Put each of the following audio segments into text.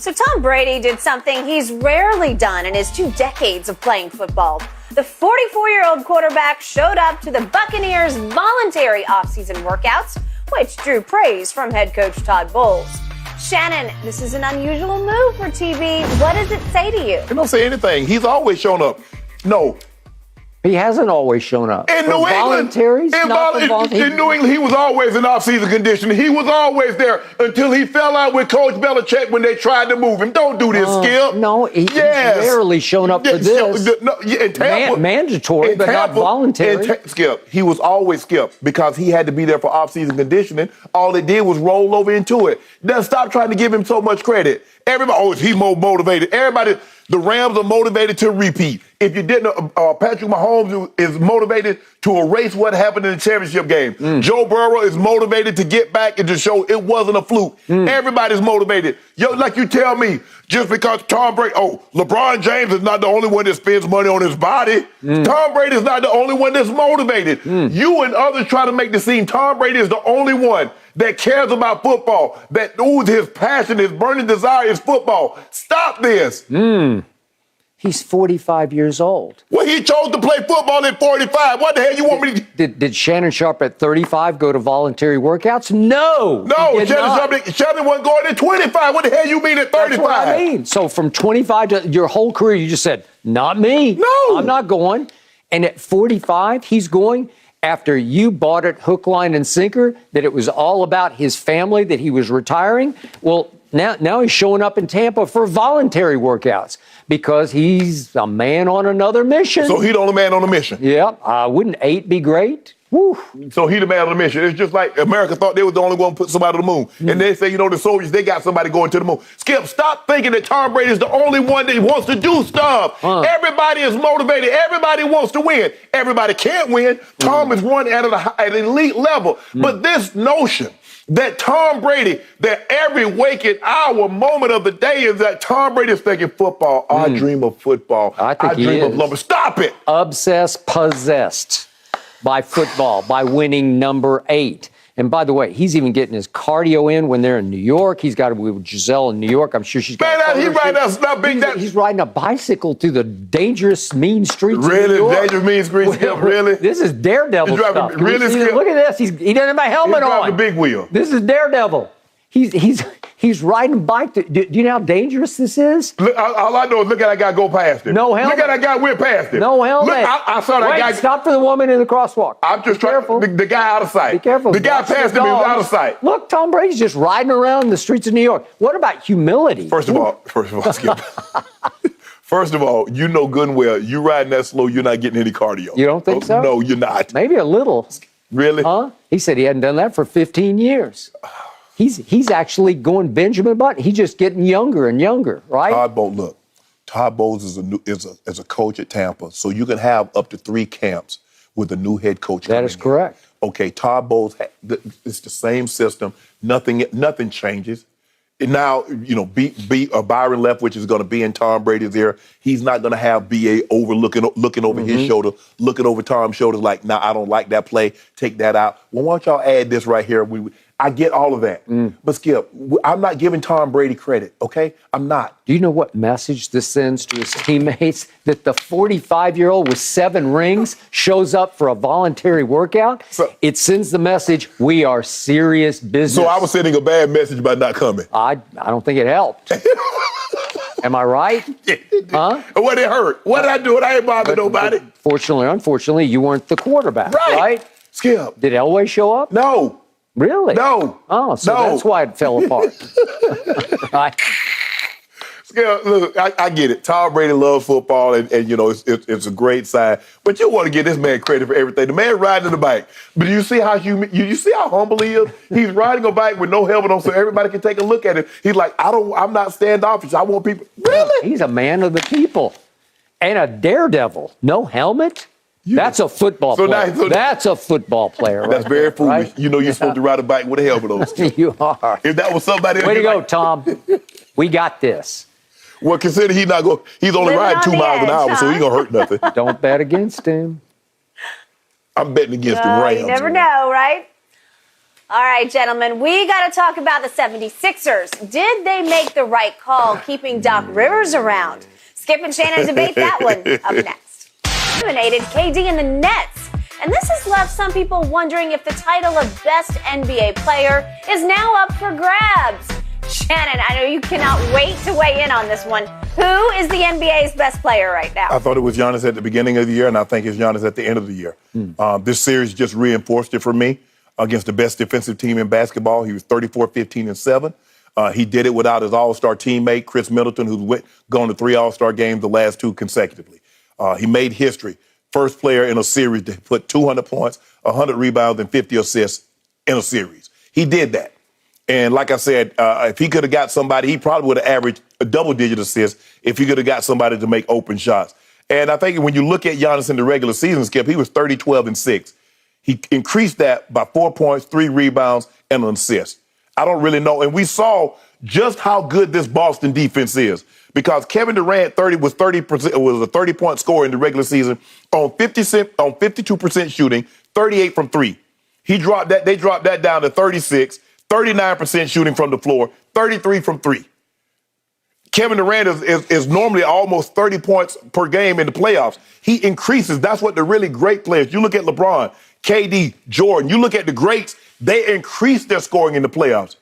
So Tom Brady did something he's rarely done in his 2 decades of playing football. The 44-year-old quarterback showed up to the Buccaneers' voluntary offseason workouts, which drew praise from head coach Todd Bowles. Shannon, this is an unusual move for TV. What does it say to you? It don't say anything. He's always shown up. No. He hasn't always shown up. In New England, in New England, he was always in off-season conditioning. He was always there until he fell out with Coach Belichick when they tried to move him. Don't do this, Skip. No, he's rarely shown up for this. Mandatory, but not voluntary. Skip, he was always Skip because he had to be there for off-season conditioning. All they did was roll over into it. Then stop trying to give him so much credit. Everybody, he's more motivated. Everybody, the Rams are motivated to repeat. If you didn't, Patrick Mahomes is motivated to erase what happened in the championship game. Joe Burrow is motivated to get back and to show it wasn't a fluke. Everybody's motivated. Like you tell me, just because Tom Brady, LeBron James is not the only one that spends money on his body. Tom Brady is not the only one that's motivated. You and others try to make the scene. Tom Brady is the only one that cares about football, that his passion, his burning desire is football. Stop this. He's 45 years old. Well, he chose to play football at 45. What the hell you want me to... Did Shannon Sharp at 35 go to voluntary workouts? No. No, Shannon wasn't going at 25. What the hell you mean at 35? That's what I mean. So from 25 to your whole career, you just said, not me. No. I'm not going. And at 45, he's going after you bought it hook, line, and sinker, that it was all about his family, that he was retiring. Well, now he's showing up in Tampa for voluntary workouts because he's a man on another mission. So he's the only man on a mission. Yeah. Wouldn't 8 be great? Woo. So he the man on the mission. It's just like America thought they was the only one to put somebody to the moon. And they say, the soldiers, they got somebody going to the moon. Skip, stop thinking that Tom Brady is the only one that wants to do stuff. Everybody is motivated. Everybody wants to win. Everybody can't win. Tom is one at an elite level. But this notion that Tom Brady, that every waking hour, moment of the day is that Tom Brady is thinking football. I dream of football. I dream of lumber. Stop it. Obsessed, possessed by football, by winning number 8. And by the way, he's even getting his cardio in when they're in New York. He's got to be with Giselle in New York. I'm sure she's got he's riding a bicycle through the dangerous, mean streets of New York. Really? Dangerous, mean streets? Really? This is Daredevil stuff. Look at this. He doesn't have a helmet on. He's driving the big wheel. This is Daredevil. He's riding a bike. Do you know how dangerous this is? Look, all I know is look at that guy go past him. No helmet. Look at that guy went past him. No helmet. Look, I saw that guy. Stop for the woman in the crosswalk. I'm just trying. The guy out of sight. Be careful. The guy past him is out of sight. Look, Tom Brady's just riding around the streets of New York. What about humility? First of all, Skip. First of all, you know good and well, you riding that slow, you're not getting any cardio. You don't think so? No, you're not. Maybe a little. Really? Huh? He said he hadn't done that for 15 years. He's actually going Benjamin Button. He's just getting younger and younger, right? Todd Bowles is a coach at Tampa, so you can have up to 3 camps with a new head coach. That is correct. Okay, Todd Bowles, it's the same system. Nothing changes. And now, Byron Leftwich is going to be in Tom Brady's ear. He's not going to have B.A. looking over his shoulder, looking over Tom's shoulders like, I don't like that play. Take that out. Well, why don't y'all add this right here? I get all of that. But, Skip, I'm not giving Tom Brady credit, okay? I'm not. Do you know what message this sends to his teammates? That the 45-year-old with 7 rings shows up for a voluntary workout? It sends the message, we are serious business. So I was sending a bad message by not coming. I don't think it helped. Am I right? Huh? What it hurt? What did I do? I ain't bothered nobody. Fortunately or unfortunately, you weren't the quarterback, right? Skip. Did Elway show up? No. Really? No. Oh, so that's why it fell apart. Right. Look, I get it. Tom Brady loves football, and it's a great sign. But you want to give this man credit for everything. The man riding the bike. But you see how humble he is? He's riding a bike with no helmet on, so everybody can take a look at it. He's like, I'm not standoffish. I want people. Really? He's a man of the people, and a daredevil. No helmet. That's a football player. That's a football player. That's very foolish. Right? You're supposed to ride a bike with a helmet on. You are. If that was somebody else. Way to go, Tom. We got this. Well, consider he's only riding 2 miles an hour, so he gonna hurt nothing. Don't bet against him. I'm betting against the Rams. You never know, right? All right, gentlemen, we got to talk about the 76ers. Did they make the right call keeping Doc Rivers around? Skip and Shannon debate that one up next. Eliminated KD and the Nets. And this has left some people wondering if the title of best NBA player is now up for grabs. Shannon, I know you cannot wait to weigh in on this one. Who is the NBA's best player right now? I thought it was Giannis at the beginning of the year, and I think it's Giannis at the end of the year. This series just reinforced it for me against the best defensive team in basketball. He was 34, 15, and 7. He did it without his all-star teammate, Chris Middleton, who's gone to 3 all-star games, the last 2 consecutively. He made history. First player in a series to put 200 points, 100 rebounds, and 50 assists in a series. He did that. And like I said, if he could have got somebody, he probably would have averaged a double-digit assist if he could have got somebody to make open shots. And I think when you look at Giannis in the regular season, Skip, he was 30, 12, and 6. He increased that by 4 points, 3 rebounds, and an assist. I don't really know. And we saw just how good this Boston defense is because Kevin Durant was a 30-point scorer in the regular season on 52% shooting, 38 from 3. They dropped that down to 36, 39% shooting from the floor, 33 from 3. Kevin Durant is normally almost 30 points per game in the playoffs. He increases. That's what the really great players. You look at LeBron, KD, Jordan. You look at the greats, they increase their scoring in the playoffs.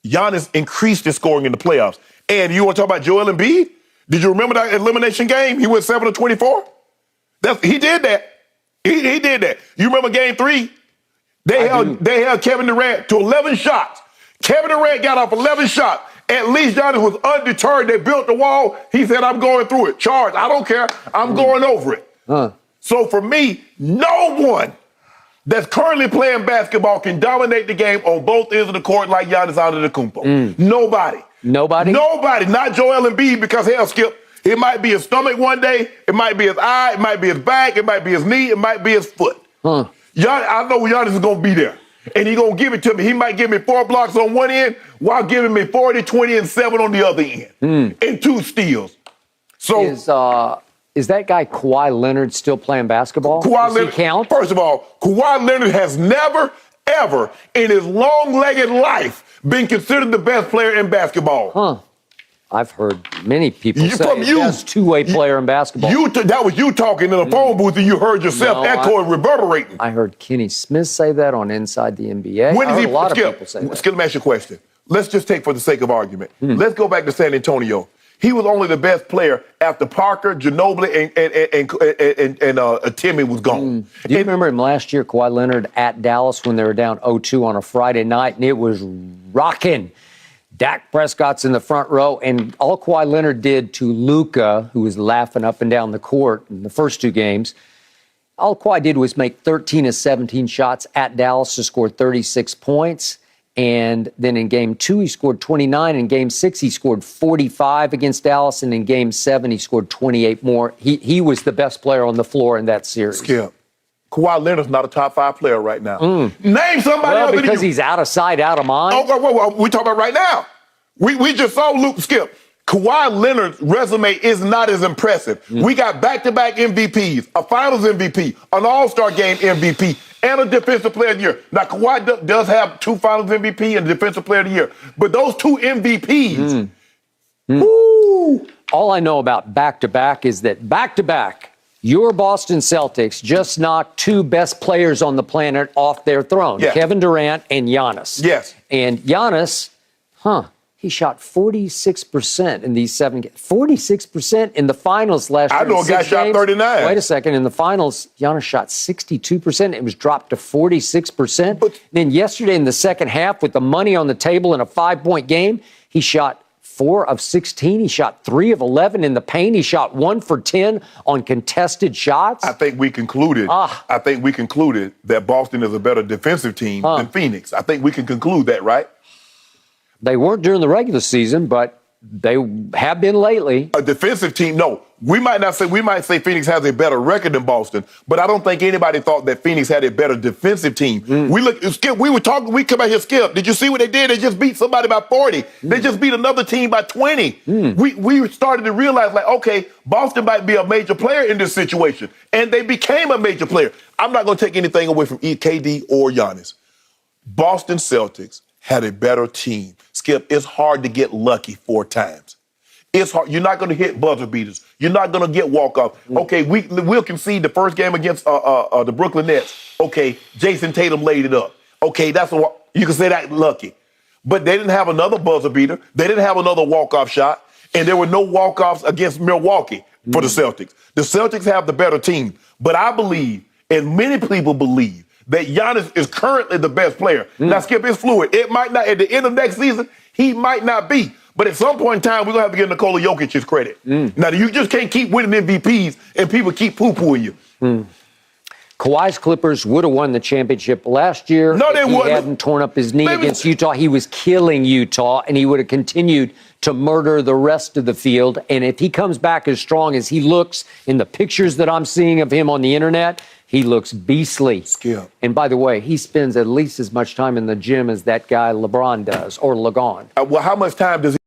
Giannis increased his scoring in the playoffs. And you want to talk about Joel Embiid? Did you remember that elimination game? He went 7 of 24. He did that. He did that. You remember game 3? They held Kevin Durant to 11 shots. Kevin Durant got off 11 shots. At least Giannis was undeterred. They built the wall. He said, I'm going through it. Charge. I don't care. I'm going over it. So for me, no one that's currently playing basketball can dominate the game on both ends of the court like Giannis Antetokounmpo. Nobody. Nobody? Nobody. Not Joel Embiid because, hell, Skip, it might be his stomach one day. It might be his eye. It might be his back. It might be his knee. It might be his foot. I know Giannis is going to be there. And he's going to give it to me. He might give me 4 blocks on one end while giving me 40, 20, and 7 on the other end. And 2 steals. So is that guy Kawhi Leonard still playing basketball? Does he count? First of all, Kawhi Leonard has never, ever in his long-legged life been considered the best player in basketball. I've heard many people say he's the best two-way player in basketball. That was you talking in the phone booth and you heard yourself echoing, reverberating. I heard Kenny Smith say that on Inside the NBA. When I heard a lot of people say that. Skip, let me ask you a question. Let's just take for the sake of argument. Let's go back to San Antonio. He was only the best player after Parker, Ginobili, and Timmy was gone. Do you remember him last year, Kawhi Leonard, at Dallas when they were down 0-2 on a Friday night, and it was rocking. Dak Prescott's in the front row, and all Kawhi Leonard did to Luka, who was laughing up and down the court in the first 2 games, all Kawhi did was make 13 of 17 shots at Dallas to score 36 points. And then in Game 2, he scored 29. In Game 6, he scored 45 against Dallas. And in Game 7, he scored 28 more. He was the best player on the floor in that series. Skip, Kawhi Leonard's not a top 5 player right now. Name somebody else. Because he's out of sight, out of mind. Oh, we talking about right now. We just saw Luke Skip. Kawhi Leonard's resume is not as impressive. We got back-to-back MVPs, a Finals MVP, an All-Star Game MVP, and a Defensive Player of the Year. Now, Kawhi does have 2 Finals MVP and a Defensive Player of the Year, but those 2 MVPs, woo! All I know about back-to-back is that back-to-back, your Boston Celtics just knocked 2 best players on the planet off their throne, Kevin Durant and Giannis. Yes. And Giannis, he shot 46% in these 7 games. 46% in the finals last year. I know a guy shot 39. Wait a second. In the finals, Giannis shot 62%. It was dropped to 46%. But then yesterday in the second half, with the money on the table in a 5-point game, he shot 4 of 16. He shot 3 of 11 in the paint. He shot 1 for 10 on contested shots. I think we concluded. That Boston is a better defensive team than Phoenix. I think we can conclude that, right? They weren't during the regular season, but they have been lately. A defensive team, no. We might say Phoenix has a better record than Boston, but I don't think anybody thought that Phoenix had a better defensive team. Skip, we come out here, Skip. Did you see what they did? They just beat somebody by 40. They just beat another team by 20. We started to realize, okay, Boston might be a major player in this situation, and they became a major player. I'm not going to take anything away from KD or Giannis. Boston Celtics had a better team. Skip, it's hard to get lucky 4 times. It's hard. You're not going to hit buzzer beaters. You're not going to get walk-offs. Okay, we'll concede the first game against the Brooklyn Nets. Okay, Jason Tatum laid it up. Okay, you can say that lucky. But they didn't have another buzzer beater. They didn't have another walk-off shot. And there were no walk-offs against Milwaukee for the Celtics. The Celtics have the better team. But I believe, and many people believe, that Giannis is currently the best player. Now, Skip, it's fluid. It might not, at the end of next season, he might not be. But at some point in time, we're going to have to give Nikola Jokic his credit. Now, you just can't keep winning MVPs and people keep poo-pooing you. Kawhi's Clippers would have won the championship last year. No, they if he wouldn't. hadn't torn up his knee against Utah. He was killing Utah, and he would have continued to murder the rest of the field. And if he comes back as strong as he looks in the pictures that I'm seeing of him on the internet, he looks beastly. Skip. And by the way, he spends at least as much time in the gym as that guy LeBron does, or Lagon. Well, how much time does he